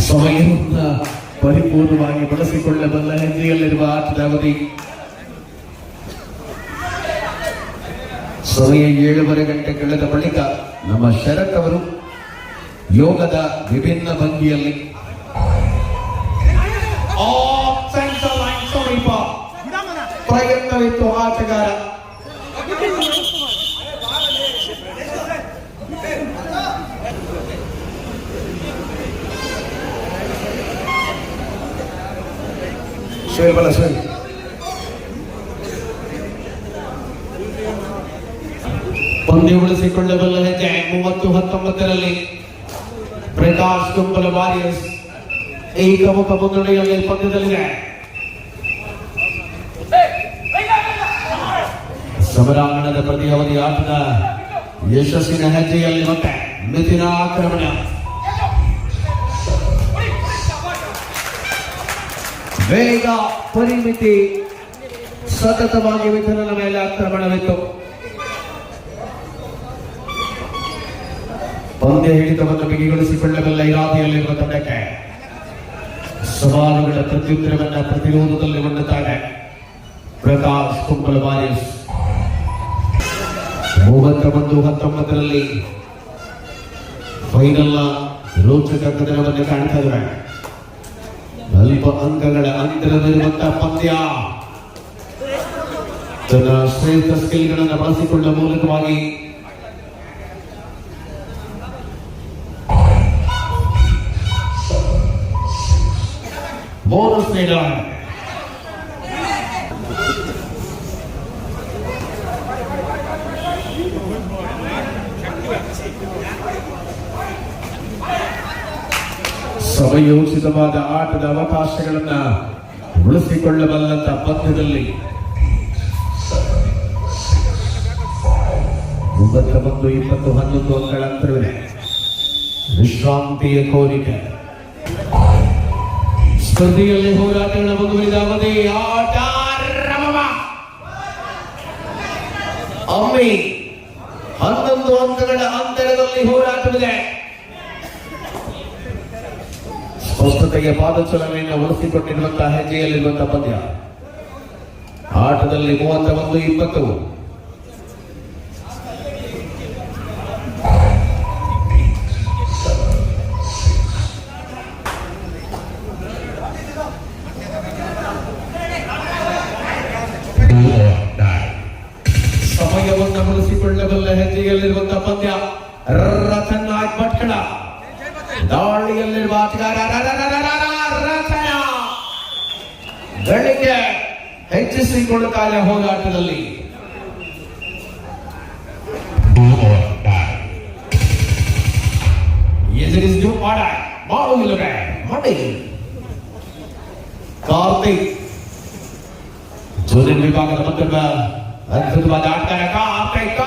ಸಮಯವನ್ನು ಪರಿಪೂರ್ಣವಾಗಿ ಬಳಸಿಕೊಳ್ಳಬಲ್ಲ ಹೆಜ್ಜೆಯಲ್ಲಿರುವ ಆಟದ ಅವಧಿ. ಸಮಯ 7:30 ಗಂಟೆ ಕಳೆದ ಬಳಿಕ ನಮ್ಮ ಶರತ್ ಅವರು ಯೋಗದ ವಿಭಿನ್ನ ಭಂಗಿಯಲ್ಲಿ ಪ್ರಯತ್ನವಿತ್ತು ಆಟಗಾರ. ಪಂದ್ಯ ಉಳಿಸಿಕೊಳ್ಳಬಲ್ಲ ಹೆಜ್ಜೆ 30-19 ಪ್ರಕಾಶ್ ಕುಂಬಲ ವಾರಿಯರ್ಸ್ ಏಕಮುಖ ಮುನ್ನಡೆಯಲ್ಲಿ ಪಂದ್ಯದಲ್ಲಿದೆ. ಸಮರಾಂಗಣದ ಪ್ರತಿ ಅವಧಿ ಆಟದ ಯಶಸ್ಸಿನ ಹೆಜ್ಜೆಯಲ್ಲಿ ಮತ್ತೆ ಮಿಥಿನ ಆಕ್ರಮಣ. ವೇಗ ಪರಿಮಿತಿ ಸತತವಾಗಿ ಮಿಥುನನ ಮೇಲೆ ಆಕ್ರಮಣವಿತ್ತು. ಪಂದ್ಯ ಹಿಡಿತವನ್ನು ಬಿಗಿಗೊಳಿಸಿಕೊಳ್ಳಬಲ್ಲ ಇರಾದೆಯಲ್ಲಿರುವ ತಂಡಕ್ಕೆ ಸವಾಲುಗಳ ಪ್ರತ್ಯುತ್ತರವನ್ನ ಪ್ರತಿರೋಧದಲ್ಲಿ ಒಡ್ಡುತ್ತಾರೆ ಪ್ರಕಾಶ್ ಕುಂಬಲ ವಾರಿಯರ್ಸ್. 31-19 ಫೈನಲ್ ರೋಚಕ ಕದನವನ್ನು ಕಾಣ್ತಾ ಇದ್ದಾರೆ. ಅಲ್ಪ ಅಂಕಗಳ ಅಂತರವಿರುವಂತಹ ಪಂದ್ಯ. ತನ್ನ ಶ್ರೇಷ್ಠ ಸ್ಕಿಲ್ಗಳನ್ನು ಬಳಸಿಕೊಳ್ಳುವ ಮೂಲಕವಾಗಿ ಬೋನಸ್ ನೀಡಲಾಗಿದೆ. ಸಮಯೋಚಿತವಾದ ಆಟದ ಅವಕಾಶಗಳನ್ನು ಉಳಿಸಿಕೊಳ್ಳಬಲ್ಲಂತ ಪಂದ್ಯದಲ್ಲಿ 19-20-11 ಅಂಕಗಳ ಅಂತರವಿದೆ. ವಿಶ್ರಾಂತಿಯ ಕೋರಿಕೆ. ಸ್ಪರ್ಧೆಯಲ್ಲಿ ಹೋರಾಟಗಳ ಮುಂದುವರಿದ ಅವಧಿ. ಆಟ ಒಮ್ಮೆ 11 ಅಂಕಗಳ ಅಂತರದಲ್ಲಿ ಹೋರಾಟವಿದೆ. ಸ್ಪಷ್ಟತೆಯ ಪಾದಚಲನೆಯನ್ನು ಉಳಿಸಿಕೊಂಡಿರುವಂತಹ ಹೆಜ್ಜೆಯಲ್ಲಿರುವಂತಹ ಪಂದ್ಯ. ಆಟದಲ್ಲಿ 31-20 ಸಮಯವನ್ನು ಉಳಿಸಿಕೊಳ್ಳಬಲ್ಲ ಹೆಜ್ಜೆಯಲ್ಲಿರುವಂತಹ ಪಂದ್ಯ. ರತನ್ ನಾಯಕ್ ಭಟ್ಕಳ ದಾಳಿಯಲ್ಲಿರುವ ಆಟಗಾರ ರತನ ಗಳಿಕೆ ಹೆಚ್ಚಿಸಿಕೊಳ್ಳುತ್ತಾರೆ ಹೋರಾಟದಲ್ಲಿ. ಎದುರಿಸಿದ್ದು ಮಾಡುವುದಿಲ್ಲವೇ ಮಾಡಿ ಕಾರ್ತಿಕ್ ಜೂನಿಯರ್ ವಿಭಾಗದ ಮತ್ತೊಬ್ಬ ಅದ್ಭುತವಾದ ಆಟಗಾರ ಕಾರ್ತಿಕ್.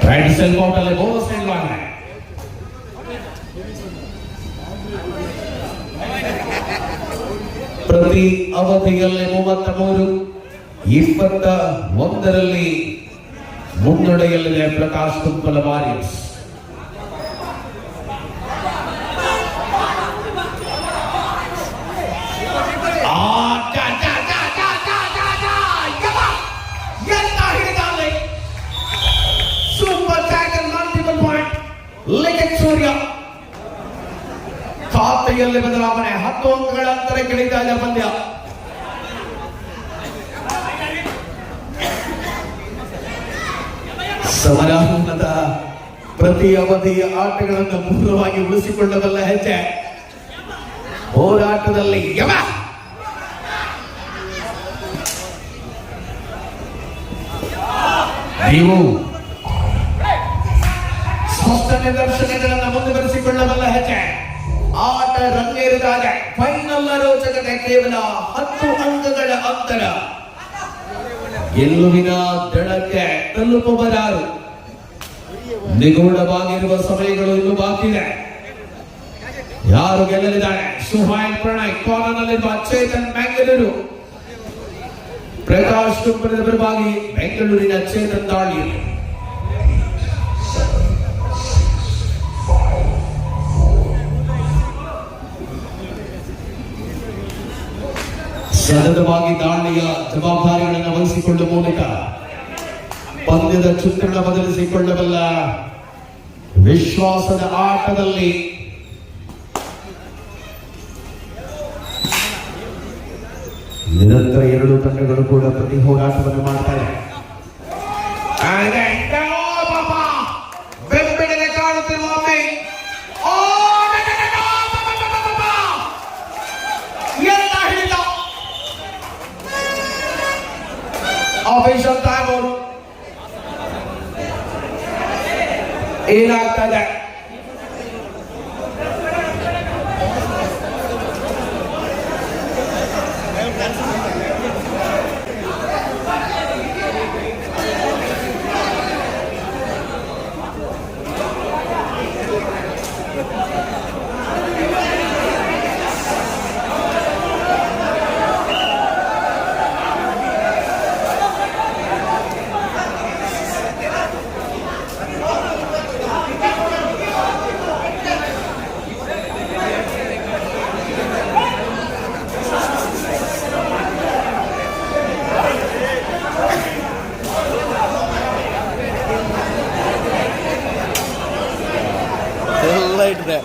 ರೈಟ್ ಸೆಲ್ಫ್ ಔಟ್ ಅಲ್ಲಿ ಬೋನಸ್ ನೀಡಲಾಗಿದೆ. ಪ್ರತಿ ಅವಧಿಯಲ್ಲಿ 33-21 ಮುನ್ನಡೆಯಲ್ಲಿದೆ ಪ್ರಕಾಶ್ ಕುಂಬಲ warriors. Super tackle, multiple point, Likhith Surya. ದಾಳಿಯಲ್ಲಿ ಬದಲಾವಣೆ 10 ಅಂಕಗಳ ಅಂತರ ಕೆಳೀತಾ ಇದೆ ಪಂದ್ಯ. ಸಮರಾಂಗಣದ ಪ್ರತಿ ಅವಧಿಯ ಆಟಗಳನ್ನು ಪೂರ್ಣವಾಗಿ ಉಳಿಸಿಕೊಳ್ಳಬಲ್ಲ ಹೆಜ್ಜೆ ಹೋರಾಟದಲ್ಲಿ ನೀವು ಸ್ಪಷ್ಟ ನಿದರ್ಶನಗಳನ್ನು ಮುಂದುವರಿಸಿಕೊಳ್ಳಬಲ್ಲ ಹೆಜ್ಜೆ. ಆಟ ರಂಗೇರಿದಾಗ ಫೈನಲ್ ರೋಚಕತೆ ಕೇವಲ 10 ಅಂಕಗಳ ಅಂತರ. ಗೆಲುವಿನ ದಡಕ್ಕೆ ತಲುಪುವರಾರು. ನಿಗೂಢವಾಗಿರುವ ಸಮಯಗಳು ಇನ್ನೂ ಬಾಕಿ ಇದೆ. ಯಾರು ಗೆಲ್ಲಲಿದ್ದಾರೆ? ಸುಹಾಯ್ ಪ್ರಣಯ್ ಕಾರ್ನರ್ನಲ್ಲಿರುವ ಚೇತನ್ ಬೆಂಗಳೂರು. ಪ್ರಕಾಶ್ ಕುಂಬಳದ ಪರವಾಗಿ ಬೆಂಗಳೂರಿನ ಚೇತನ್ ದಾಳಿ. ಸತತವಾಗಿ ದಾಳಿಯ ಜವಾಬ್ದಾರಿಗಳನ್ನು ವಹಿಸಿಕೊಳ್ಳುವ ಮೂಲಕ ಪಂದ್ಯದ ಚಿತ್ರಣ ಬದಲಿಸಿಕೊಳ್ಳಬಲ್ಲ ವಿಶ್ವಾಸದ ಆಟದಲ್ಲಿ ನಿರಂತರ 2 ತಂಡಗಳು ಕೂಡ ಪ್ರತಿ ಹೋರಾಟವನ್ನು ಮಾಡ್ತಾರೆ. ಬೆಂಬೆಡೆಗೆ ಕಾಣುತ್ತಿರುವ ಆಪರೇಷನ್ ತಾಯ್ಮೋರ್ ಏನಾಗ್ತದೆ? ಇಟ್ಟಿದೆ.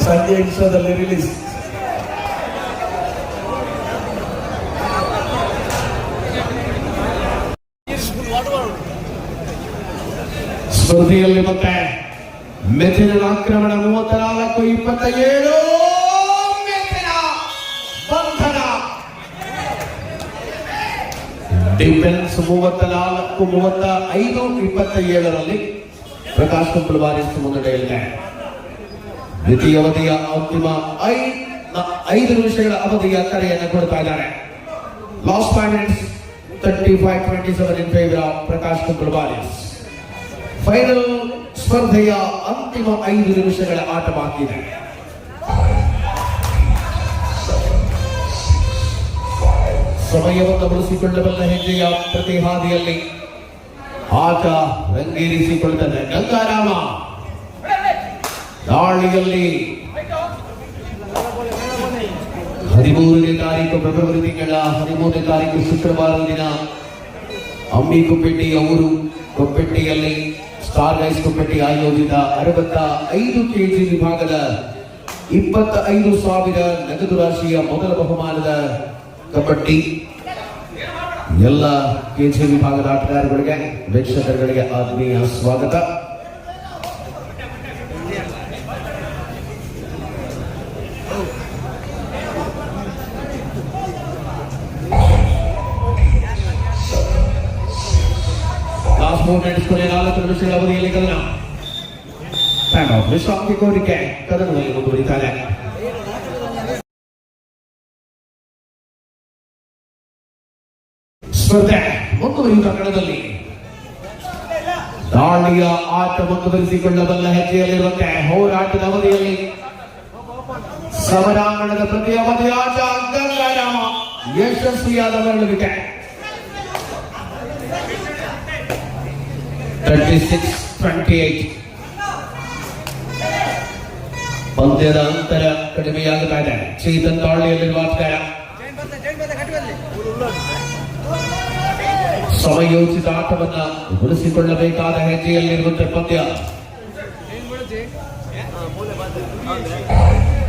ಸಂಜೆ ಇನ್ಸ್ಟಾದಲ್ಲಿ ರಿಲೀಸ್. ಸ್ಪರ್ಧೆಯಲ್ಲಿ ಮತ್ತೆ ಮೆಥಿನ ಆಕ್ರಮಣ 34-27 ಮೆಥಿನ ಬಂಧನ. ಡಿಫೆನ್ಸ್ 34-35-27ರಲ್ಲಿ ಪ್ರಕಾಶ್ ಕುಂಬಳ ವಾರಿಯರ್ಸ್ ಮುನ್ನಡೆಯಲ್ಲಿದೆ. ದ್ವಿತೀಯ ಅವಧಿಯ ಅಂತಿಮ 5 ನಿಮಿಷಗಳ ಅವಧಿಯ ಕರೆಯನ್ನು ಕೊಡ್ತಾ ಇದ್ದಾರೆ. Last 5 minutes 35-27 in favor of Prakash ಕುಂಬಳ ವಾರಿಯರ್ಸ್. ಫೈನಲ್ ಸ್ಪರ್ಧೆಯ ಅಂತಿಮ 5 ನಿಮಿಷಗಳ ಆಟ ಬಾಕಿ ಇದೆ. ಸಮಯವನ್ನು ಬಳಸಿಕೊಳ್ಳಬಲ್ಲ ಹೆಜ್ಜೆಯ ಪ್ರತಿ ಹಾದಿಯಲ್ಲಿ ಆಟ ರಂಗೇರಿಸಿಕೊಳ್ಳುತ್ತದೆ. ಗಂಗಾರಾಮ ದಾಳಿಯಲ್ಲಿ 13ನೇ ತಾರೀಕು ಫೆಬ್ರವರಿ ತಿಂಗಳ 13ನೇ ತಾರೀಕು ಶುಕ್ರವಾರ ದಿನ ಅಮ್ಮಿ ಕುಪ್ಪೆಟ್ಟಿ ಅವರು ಕೊಪ್ಪೆಟ್ಟಿಯಲ್ಲಿ ಸ್ಟಾರ್ ಗೈಸ್ ಕೊಪ್ಪೆಟ್ಟಿ ಆಯೋಜಿತ 65 kg ವಿಭಾಗದ 25,000 ನಗದು ರಾಶಿಯ ಮೊದಲ ಬಹುಮಾನದ ಕಬಡ್ಡಿ ಎಲ್ಲ ಕೆಜಿ ವಿಭಾಗದ ಆಟಗಾರರಿಗೆ ವೀಕ್ಷಕರುಗಳಿಗೆ ಆತ್ಮೀಯ ಸ್ವಾಗತ. ಲಾಸ್ಟ್ 4 minutes 4 ನಿಮಿಷಗಳ ಅವಧಿಯಲ್ಲಿ ಕದನ. Time out. ವಿಶ್ರಾಂತಿ ಕೋರಿಕೆ ಕದನದಲ್ಲಿ ಮುಂದುವರಿತಾರೆ. ಸ್ಪರ್ಧೆ ಮುಂದುವರಿಯುವ ಕಣದಲ್ಲಿ ದಾಳಿಯ ಆಟ ಮುಂದುವರಿಸಿಕೊಳ್ಳಬಲ್ಲ ಹೆಜ್ಜೆಯಲ್ಲಿರುವಂತೆ ಹೋರಾಟದ ಅವಧಿಯಲ್ಲಿ ಸಮರಾಂಗಣದ ಪ್ರತಿ ಅವಧಿಯ ಆಟ ಗಂಗಾರಾಮ ಯಶಸ್ವಿಯಾದ ಮರಳುವಿಕೆ. 36-28 ಪಂದ್ಯದ ಅಂತರ ಕಡಿಮೆಯಾಗುತ್ತಾ ಇದೆ. ಚೇತನ್ ದಾಳಿಯಲ್ಲಿರುವ ಆಟಗಾರ ಸಮಯೋಚಿತ ಆಟವನ್ನ ಉಳಿಸಿಕೊಳ್ಳಬೇಕಾದ ಹೆಜ್ಜೆಯಲ್ಲಿರುವಂತಹ ಪಂದ್ಯ.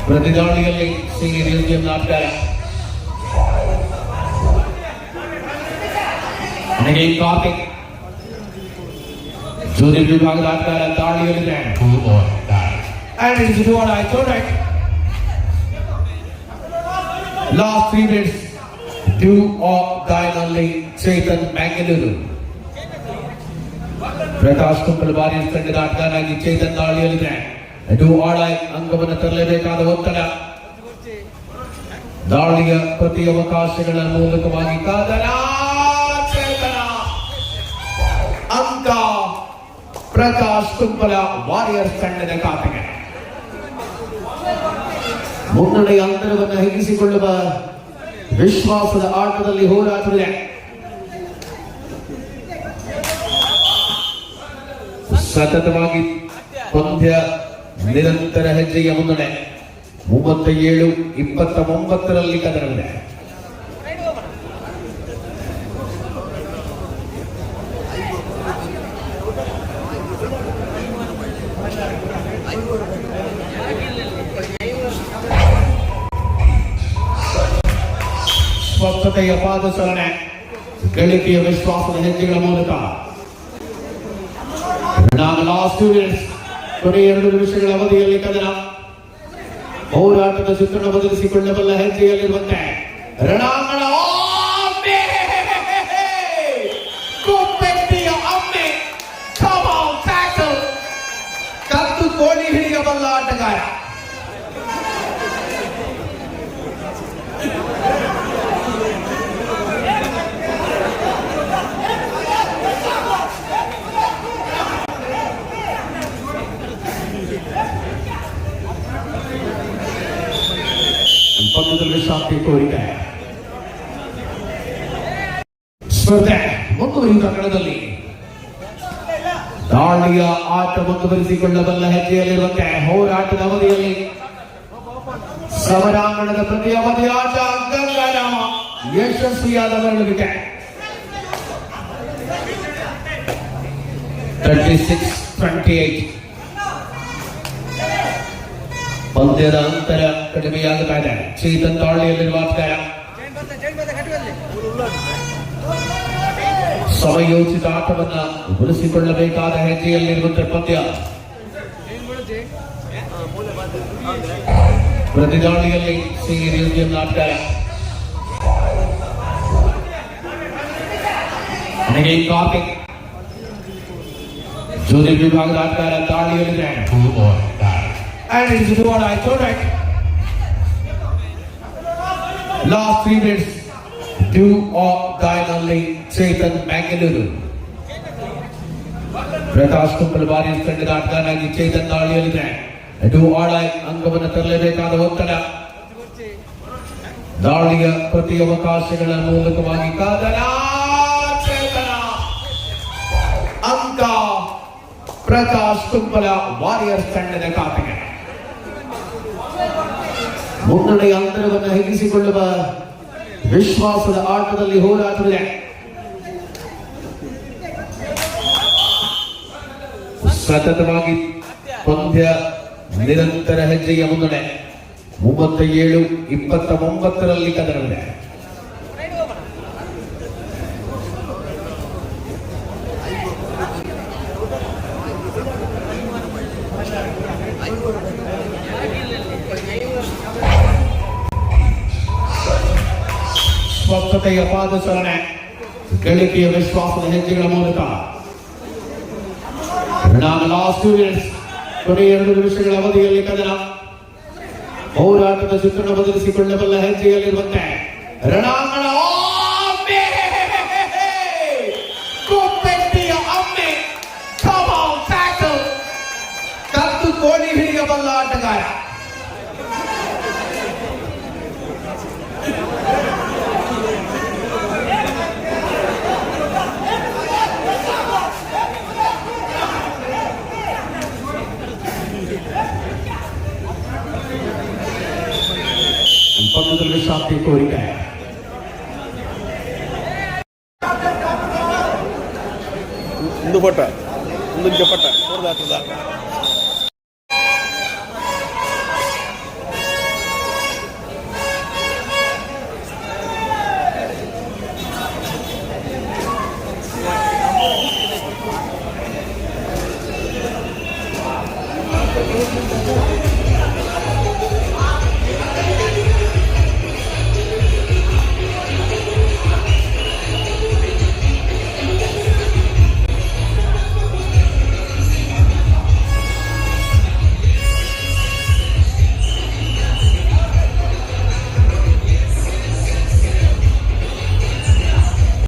ಪ್ರತಿದಾಳಿಯಲ್ಲಿ ಸೀನಿಯರ್ ಆಟಗಾರ ಕಾರ್ತಿಕ್, ಜೂನಿಯರ್ ವಿಭಾಗದ ಆಟಗಾರ ದಾಳಿಯಲ್ಲಿದೆ. Last 3 minutes do or die ನಲ್ಲಿ ಚೇತನ್ ಮ್ಯಾಂಗಲೂರು. ಪ್ರಕಾಶ್ ಕುಂಬಲ್ ಬಾರಿ ತಂಡದ ಆಟಗಾರನಾಗಿ ಚೇತನ್ ದಾಳಿಯಲ್ಲಿದೆ. ಡೂ ಆರ್ ಡೈ ಅಂಗವನ್ನು ತರಲೇಬೇಕಾದ ಒತ್ತಡ. ದಾಳಿಯ ಪ್ರತಿ ಅವಕಾಶಗಳ ಮೂಲಕವಾಗಿ ಕಾದರ ಚೇತನ ಅಂಕ ಪ್ರಕಾಶ್ ಕುಂಬಲ ವಾರಿಯರ್ಸ್ ತಂಡದ ಖಾತೆಗೆ. ಮುನ್ನಡೆಯ ಅಂತರವನ್ನು ಹೆಚ್ಚಿಸಿಕೊಳ್ಳುವ ವಿಶ್ವಾಸದ ಆಟದಲ್ಲಿ ಹೋರಾಟವಿದೆ. ಸತತವಾಗಿ ಪಂದ್ಯ ನಿರಂತರ ಹೆಜ್ಜೆಯ ಮುನ್ನಡೆ 37-29 ಕದನವಿದೆ. ಸ್ವಚ್ಛತೆಯ ಪಾದಚಾಲನೆ, ಗಳಿಕೆಯ ವಿಶ್ವಾಸದ ಹೆಜ್ಜೆಗಳ ಮೂಲಕ ಲಾಸ್ಟ್ 2 minutes ಕೊನೆಯ 2 ನಿಮಿಷಗಳ ಅವಧಿಯಲ್ಲಿ ಕದನ. ಹೋರಾಟದ ಚಿತ್ರಣ ಬದಲಿಸಿಕೊಳ್ಳಬಲ್ಲ ಹೆಜ್ಜೆಯಲ್ಲಿರುವಂತೆ ರಣಾಂಗಣ ಕತ್ತು ಕೋಳಿ ಹಿಡಿಯಬಲ್ಲ ಆಟಗಾರ. ಪಂದ್ಯದಲ್ಲಿ ಶಾಂತಿ ಕೋರಿಕೆ. ಸ್ಪರ್ಧೆ ಮುಂದುವರಿಯುವ ಕಣದಲ್ಲಿ ದಾಳಿಯ ಆಟ ಮುಂದುವರಿಸಿಕೊಳ್ಳಬಲ್ಲ ಹೆಜ್ಜೆಯಲ್ಲಿರುವಂತೆ ಹೋರಾಟದ ಅವಧಿಯಲ್ಲಿ ಸಮರಾಂಗಣದ ಪ್ರತಿ ಅವಧಿ ಆಟ ಗಂಗಾರಾಮ ಯಶಸ್ವಿಯಾದ ಮರಳುವಿಕೆ. 36-28 ಪಂದ್ಯದ ಅಂತರ ಕಡಿಮೆಯಾಗುತ್ತಾ ಇದೆ. ಚೇತನ್ ದಾಳಿಯಲ್ಲಿರುವ ಆಟಗಾರ ಸಮಯೋಚಿತ ಆಟವನ್ನ ಉಳಿಸಿಕೊಳ್ಳಬೇಕಾದ ಹೆಜ್ಜೆಯಲ್ಲಿರುವಂತಹ ಪಂದ್ಯ. ಪ್ರತಿದಾಳಿಯಲ್ಲಿ ಸೀನಿಯರ್ ಆಟಗಾರ ಕಾರ್ತಿಕ್, ಜೂನಿಯರ್ ವಿಭಾಗದ ಆಟಗಾರ ದಾಳಿಯಲ್ಲಿದೆ. Last 3 minutes do or die ನಲ್ಲಿ ಚೇತನ್ ಮ್ಯಾಂಗಲೂರು. ಪ್ರಕಾಶ್ ಕುಂಬಲ್ ಬಾರಿ ತಂಡದ ಆಟಗಾರನಾಗಿ ಚೇತನ್ ದಾಳಿಯಲ್ಲಿದೆ. ಡೂ ಆರ್ ಡೈ ಅಂಗವನ್ನು ತರಲೇಬೇಕಾದ ಒತ್ತಡ. ದಾಳಿಯ ಪ್ರತಿ ಅವಕಾಶಗಳ ಮೂಲಕವಾಗಿ ಕಾದರ ಚೇತನ ಅಂಕ ಪ್ರಕಾಶ್ ಕುಂಬಲ ವಾರಿಯರ್ಸ್ ತಂಡದ ಖಾತೆಗೆ. ಮುನ್ನಡೆಯ ಅಂತರವನ್ನು ಹೆಚ್ಚಿಸಿಕೊಳ್ಳುವ ವಿಶ್ವಾಸದ ಆಟದಲ್ಲಿ ಹೋರಾಟವಿದೆ. ಸತತವಾಗಿ ಪಂದ್ಯ ನಿರಂತರ ಹೆಜ್ಜೆಯ ಮುನ್ನಡೆ 37-29 ಕದನವಿದೆ. ಸ್ವಚ್ಛತೆಯ ಪಾದಚಾಲನೆ, ಗಳಿಕೆಯ ವಿಶ್ವಾಸದ ಹೆಜ್ಜೆಗಳ ಮೂಲಕ ಲಾಸ್ಟ್ 2 minutes ಕೊನೆಯ 2 ನಿಮಿಷಗಳ ಅವಧಿಯಲ್ಲಿ ಕದನ. ಹೋರಾಟದ ಚಿತ್ರಣ ಬದಲಿಸಿಕೊಳ್ಳಬಲ್ಲ ಹೆಜ್ಜೆಯಲ್ಲಿರುವಂತೆ ರಣಾಂಗಣ ಕತ್ತು ಕೋಳಿ ಹಿಡಿಯಬಲ್ಲ ಆಟಗಾರ. ಪಂದ್ಯದಲ್ಲಿ ಶಾಂತಿ ಕೋರಿಕೆ. ಪಟ ಮುಂದಿನ ಪಟ ನೋಡ್ದಾಗ್ತದ Thank you.